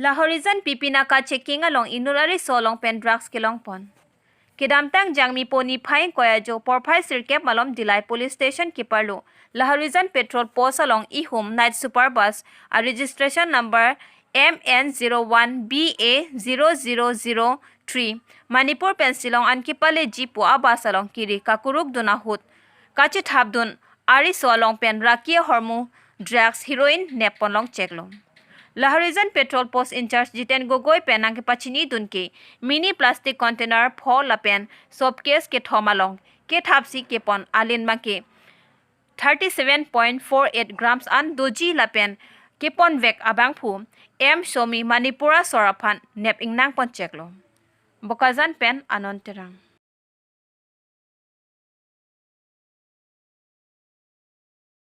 Lahorijan pipi Naka checking along Enut Ariso long pen drugs kelong pon. Kidamtang jangmi poni phai koya jo porphai sirkep malom dilai police station kiparlu. Lahorijan petrol post along ihum night super bus a registration number MN01BA0003 Manipur pensilong ankipale jipu abas along kiri kakuruk dunahut kachi thabdun Ariso along pen rakia hormu drugs heroin nepon long cheklong. Lahorijan petrol post in charge Jiten Gogoi penang ke pachini dunke mini plastic container phol lapen soap case ke thomalong ke thapsi ke pon alin make 37.48 grams an doji lapen ke pon vek abang phu M Shomi Manipura Soraphan nep ingnang pon cheklo bokazan pen anonterang